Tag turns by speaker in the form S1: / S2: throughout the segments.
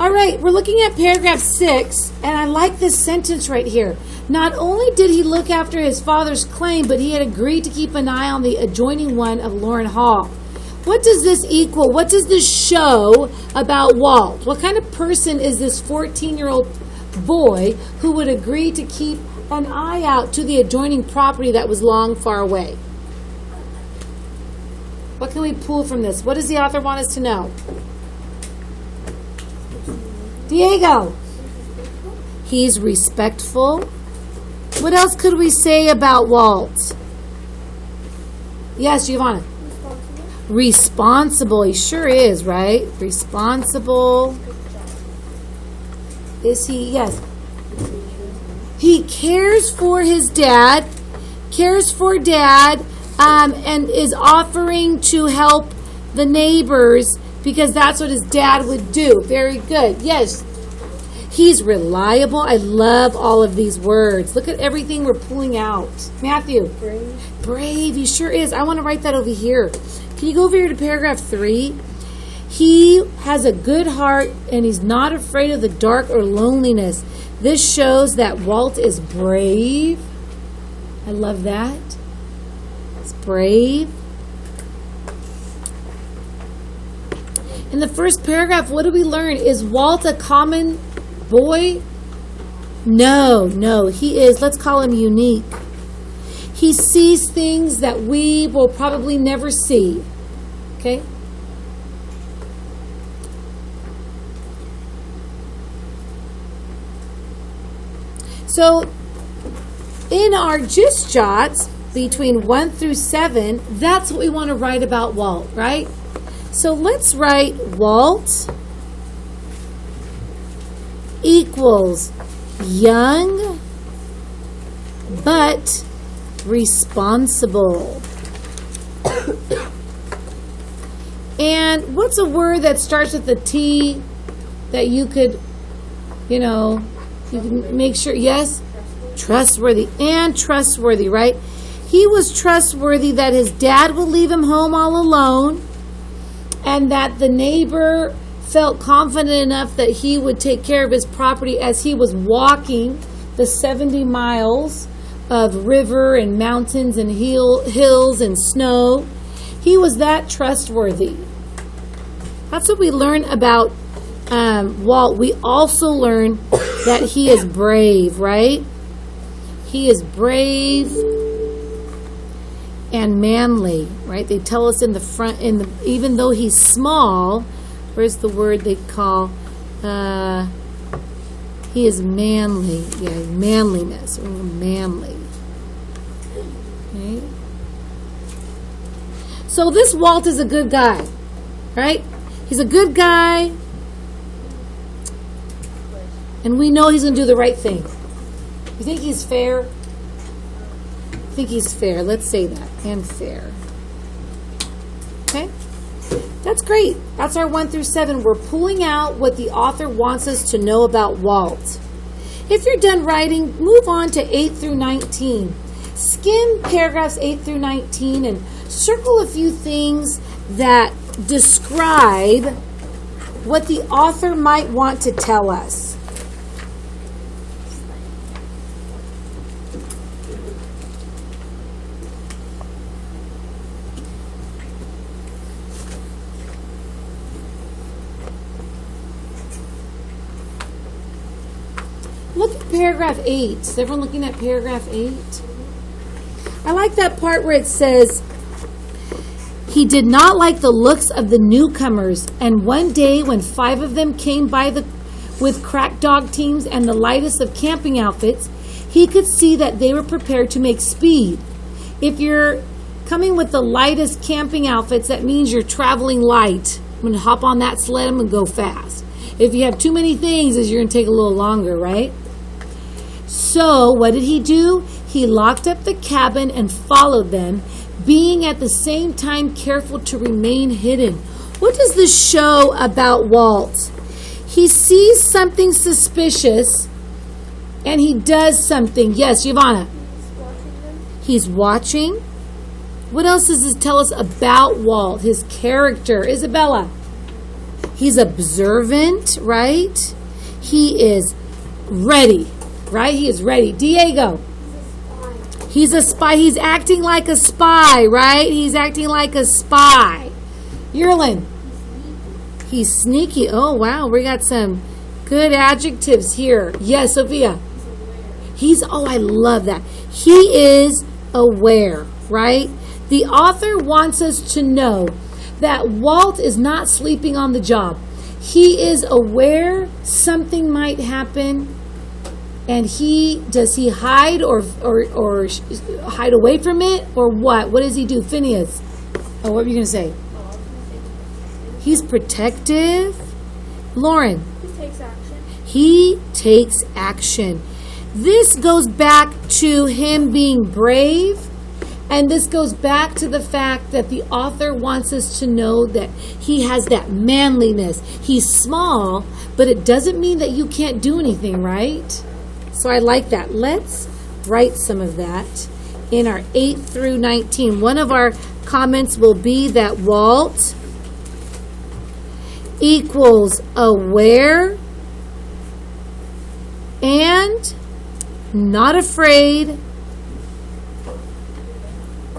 S1: All right, we're looking at paragraph 6, and I like this sentence right here. Not only did he look after his father's claim, but he had agreed to keep an eye on the adjoining one of Lauren Hall. What does this equal? What does this show about Walt? What kind of person is this 14-year-old boy who would agree to keep an eye out to the adjoining property that was long far away? What can we pull from this? What does the author want us to know? Diego. He's respectful. What else could we say about Walt? Yes, Giovanna. Responsible. He sure is, right? Responsible. Is he? Yes. He cares for his dad. And is offering to help the neighbors because that's what his dad would do. Very good. Yes. He's reliable. I love all of these words. Look at everything we're pulling out. Matthew. Brave. He sure is. I want to write that over here. Can you go over here to paragraph 3? He has a good heart and he's not afraid of the dark or loneliness. This shows that Walt is brave. I love that. It's brave. In the first paragraph, what do we learn? Is Walt a common boy? No, he is, let's call him unique. He sees things that we will probably never see. Okay? So, in our gist jots, between 1 through 7, that's what we want to write about Walt, right? So let's write Walt equals young but responsible. And what's a word that starts with a T that you could, you can make sure, yes? Trustworthy. And trustworthy, right? He was trustworthy that his dad would leave him home all alone and that the neighbor felt confident enough that he would take care of his property as he was walking the 70 miles of river and mountains and hills and snow. He was that trustworthy. That's what we learn about Walt. We also learn that he is brave, right? He is brave and manly, right? They tell us in the front, even though he's small, where's the word they call? He is manly. Yeah, manliness. Manly. Okay. So this Walt is a good guy, right? He's a good guy. And we know he's going to do the right thing. You think he's fair? I think he's fair. Let's say that. And fair. Okay? That's great. That's our 1 through 7. We're pulling out what the author wants us to know about Walt. If you're done writing, move on to 8 through 19. Skim paragraphs 8 through 19 and circle a few things that describe what the author might want to tell us. Look at paragraph 8. Is everyone looking at paragraph 8? I like that part where it says, he did not like the looks of the newcomers, and one day when 5 of them came by with crack dog teams and the lightest of camping outfits, he could see that they were prepared to make speed. If you're coming with the lightest camping outfits, that means you're traveling light. I'm going to hop on that sled, I'm going to go fast. If you have too many things, you're going to take a little longer, right? So, what did he do? He locked up the cabin and followed them, being at the same time careful to remain hidden. What does this show about Walt? He sees something suspicious and he does something. Yes, Giovanna. He's watching. What else does this tell us about Walt? His character. Isabella. He's observant, right? He is ready, right? He is ready. Diego. He's a spy. He's acting like a spy, right? He's acting like a spy. Yerlin. He's sneaky. Oh, wow. We got some good adjectives here. Yes, Sophia. I love that. He is aware, right? The author wants us to know that Walt is not sleeping on the job. He is aware something might happen, and does he hide or hide away from it, or what? What does he do? Phineas. Oh, what were you going to say? He's protective. Lauren. He takes action. This goes back to him being brave, and this goes back to the fact that the author wants us to know that he has that manliness. He's small, but it doesn't mean that you can't do anything, right? So I like that. Let's write some of that in our 8 through 19. One of our comments will be that Walt equals aware and not afraid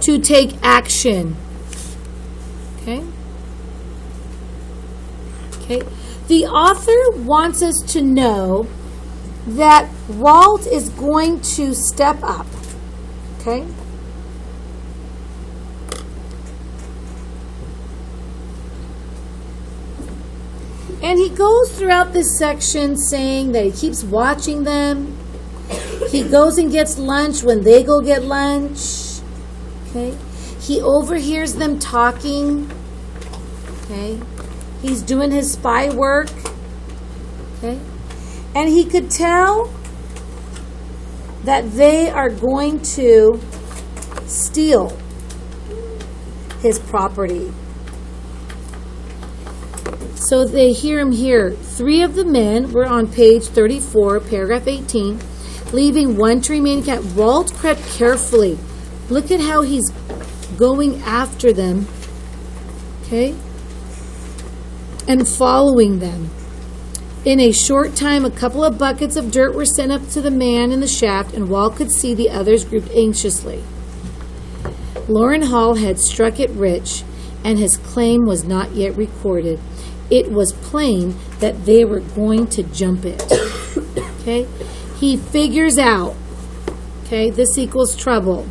S1: to take action. Okay? The author wants us to know that Walt is going to step up. Okay? And he goes throughout this section saying that he keeps watching them. He goes and gets lunch when they go get lunch. Okay? He overhears them talking. Okay? He's doing his spy work. Okay? And he could tell that they are going to steal his property. So they hear him here. 3 of the men were on page 34, paragraph 18, leaving one to remain camp. Walt crept carefully. Look at how he's going after them. Okay? And following them. In a short time, a couple of buckets of dirt were sent up to the man in the shaft, and Walt could see the others grouped anxiously. Loren Hall had struck it rich, and his claim was not yet recorded. It was plain that they were going to jump it. Okay? He figures out, okay, this equals trouble.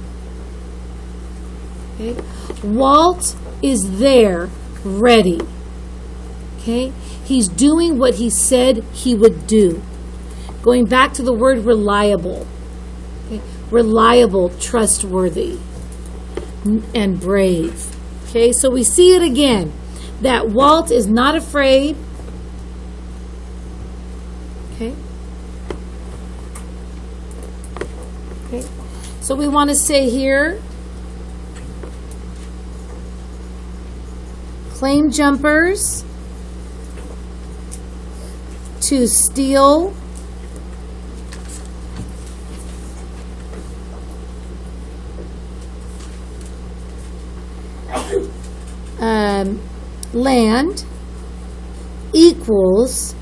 S1: Okay? Walt is there, ready. Okay? He's doing what he said he would do. Going back to the word reliable. Okay? Reliable, trustworthy, and brave. Okay? So we see it again. That Walt is not afraid. Okay? Okay. So we want to say here, claim jumpers to steal land equals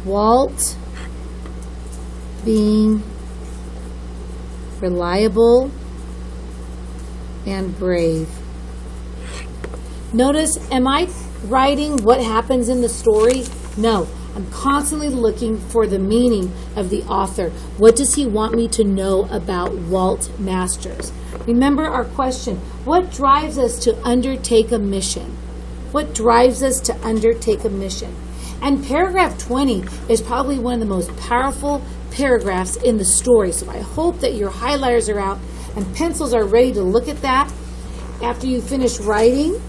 S1: Walt being reliable and brave. Notice, am I writing what happens in the story? No. I'm constantly looking for the meaning of the author. What does he want me to know about Walt Masters? Remember our question, what drives us to undertake a mission? What drives us to undertake a mission? And paragraph 20 is probably one of the most powerful paragraphs in the story. So I hope that your highlighters are out and pencils are ready to look at that after you finish writing.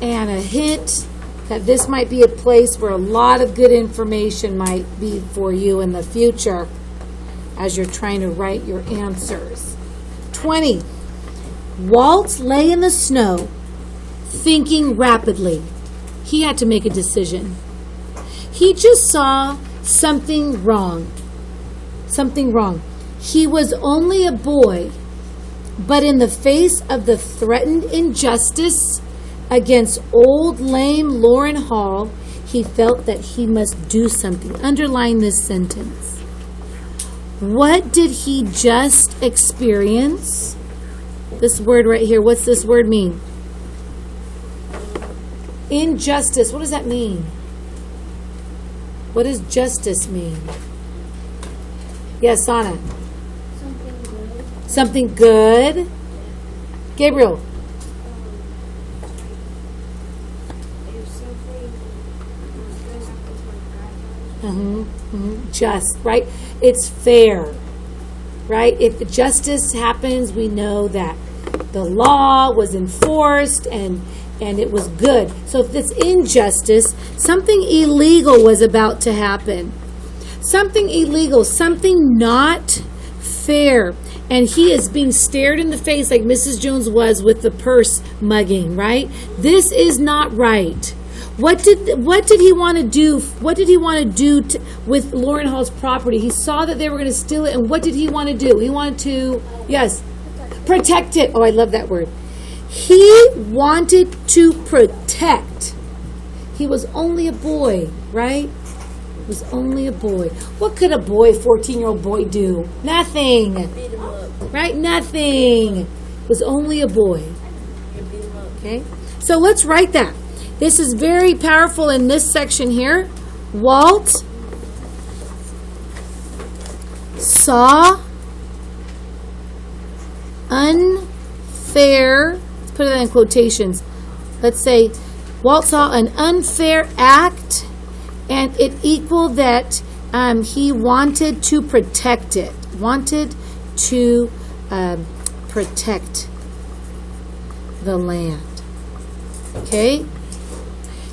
S1: And a hint that this might be a place where a lot of good information might be for you in the future as you're trying to write your answers. 20. Walt lay in the snow, thinking rapidly. He had to make a decision. He just saw something wrong. Something wrong. He was only a boy, But in the face of the threatened injustice against old lame Lauren Hall, he felt that he must do something. Underline this sentence. What did he just experience? This word right here, what's this word mean? Injustice. What does that mean? What does justice mean? Yes, Anna.
S2: Something good.
S1: Something good. Gabriel.
S2: If something good happens when I die.
S1: Just, right? It's fair, right? If justice happens, we know that the law was enforced and it was good. So if it's injustice, something illegal was about to happen. Something illegal, something not fair. And he is being stared in the face like Mrs. Jones was with the purse mugging, right? This is not right. What did he want to do? What did he want to do with Lauren Hall's property? He saw that they were going to steal it, and what did he want to do? He wanted to, yes, protect it. Oh, I love that word. He wanted to protect. He was only a boy, right? He was only a boy. What could a boy, 14-year-old boy, do? Nothing.
S2: Beat him up.
S1: Right? Nothing. He was only a boy.
S2: Beat him up.
S1: Okay? So let's write that. This is very powerful in this section here. Walt saw unfair, let's put it in quotations. Let's say Walt saw an unfair act and it equaled that he wanted to protect it. Wanted to protect the land. Okay?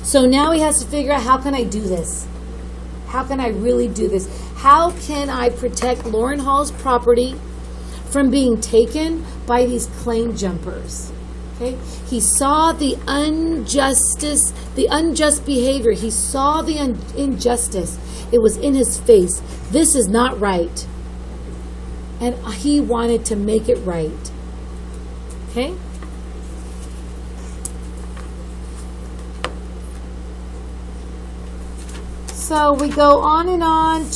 S1: So now he has to figure out, how can I do this? How can I really do this? How can I protect Lauren Hall's property from being taken by these claim jumpers? Okay? He saw the injustice, the unjust behavior. He saw the injustice. It was in his face. This is not right. And he wanted to make it right. Okay? So we go on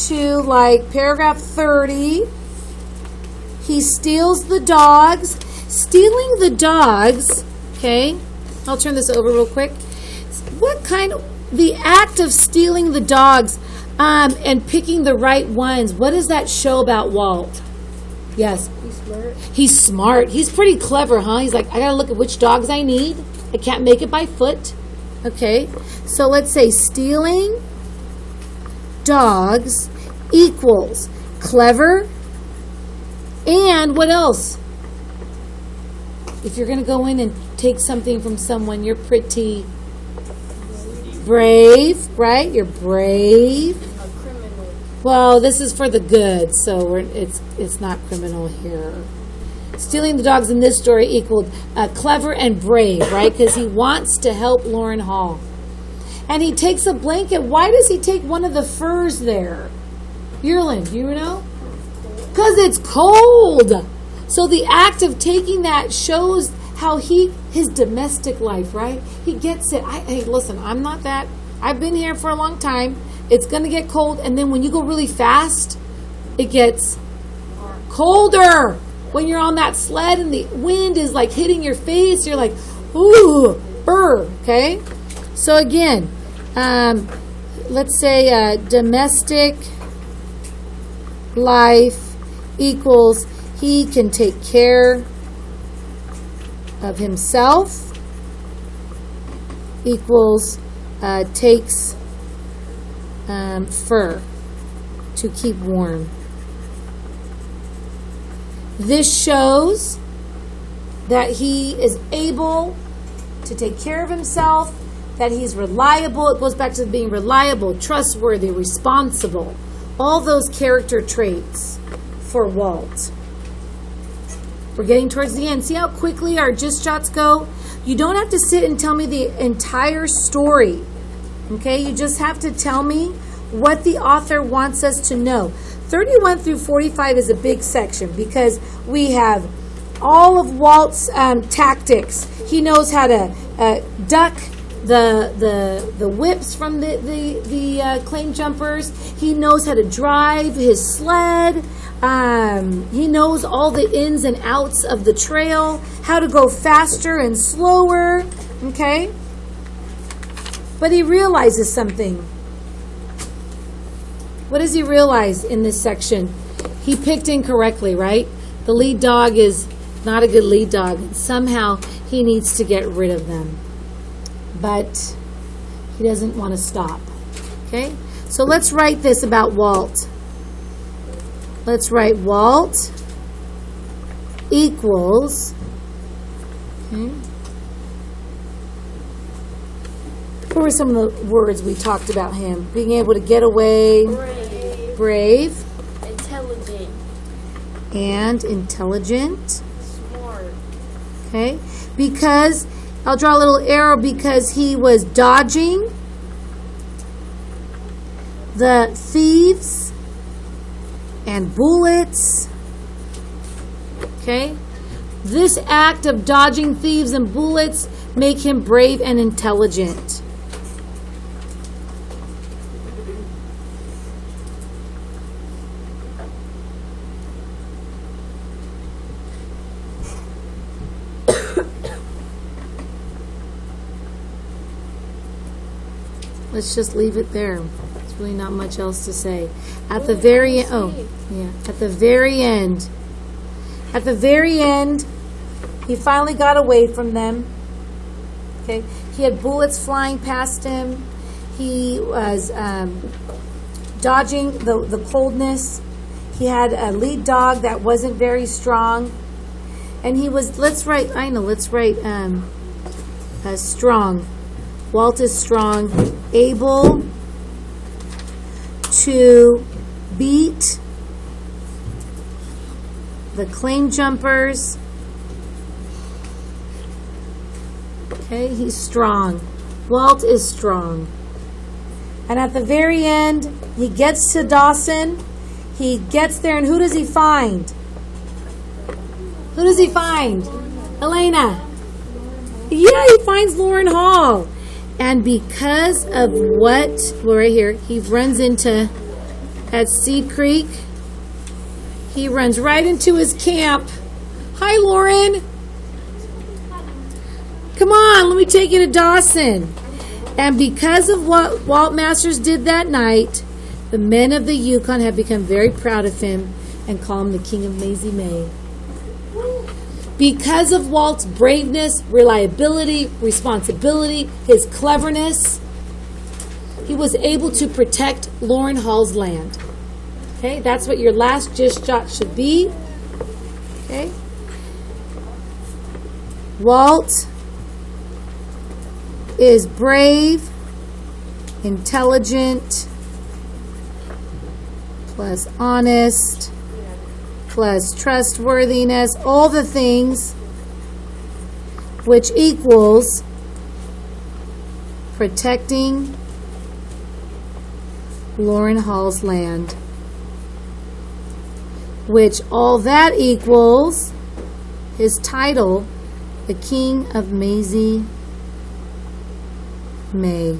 S1: to like paragraph 30. He steals the dogs. Stealing the dogs, okay, I'll turn this over real quick. The act of stealing the dogs and picking the right ones, what does that show about Walt? Yes.
S2: He's smart.
S1: He's smart. He's pretty clever, huh? He's like, I gotta look at which dogs I need. I can't make it by foot. Okay, so let's say stealing dogs equals clever, and what else? If you're going to go in and take something from someone, you're pretty brave, right? You're brave.
S2: A criminal.
S1: Well, this is for the good, so it's not criminal here. Stealing the dogs in this story equaled clever and brave, right? Because he wants to help Lauren Hall. And he takes a blanket. Why does he take one of the furs there? Yerlin, do you know? Because it's cold. So the act of taking that shows how his domestic life, right? He gets it. Hey, listen, I'm not that. I've been here for a long time. It's going to get cold. And then when you go really fast, it gets colder. When you're on that sled and the wind is like hitting your face, you're like, ooh, okay? So again, let's say domestic life equals he can take care of himself equals takes fur to keep warm. This shows that he is able to take care of himself, that he's reliable. It goes back to being reliable, trustworthy, responsible. All those character traits for Walt. We're getting towards the end. See how quickly our Just Jots go? You don't have to sit and tell me the entire story. Okay? You just have to tell me what the author wants us to know. 31 through 45 is a big section because we have all of Walt's tactics. He knows how to duck the whips from the claim jumpers. He knows how to drive his sled. He knows all the ins and outs of the trail, how to go faster and slower. Okay? But he realizes something. What does he realize in this section? He picked incorrectly, right? The lead dog is not a good lead dog. And somehow he needs to get rid of them. But he doesn't want to stop. Okay? So let's write this about Walt. Let's write Walt equals, okay. What were some of the words we talked about him? Being able to get away, brave,
S2: intelligent,
S1: and intelligent.
S2: smart,
S1: Okay? Because, I'll draw a little arrow because he was dodging the thieves and bullets. Okay? This act of dodging thieves and bullets make him brave and intelligent. Let's just leave it there. There's really not much else to say. At the very end, at the very end, he finally got away from them. Okay, he had bullets flying past him. He was dodging the coldness. He had a lead dog that wasn't very strong, and he was. Let's write strong. Walt is strong, able to beat the claim jumpers. Okay, he's strong. Walt is strong. And at the very end, he gets to Dawson. He gets there, and who does he find? Who does he find? Elena. Yeah, he finds Lauren Hall. And because of right here, he runs into, at Seed Creek, he runs right into his camp. Hi, Lauren. Come on, let me take you to Dawson. And because of what Walt Masters did that night, the men of the Yukon have become very proud of him and call him the King of Mazy May. Because of Walt's braveness, reliability, responsibility, his cleverness, he was able to protect Lauren Hall's land. Okay, that's what your last jot should be. Okay. Walt is brave, intelligent, plus honest, plus trustworthiness, all the things, which equals protecting Lauren Hall's land, which all that equals his title, the King of Mazy May.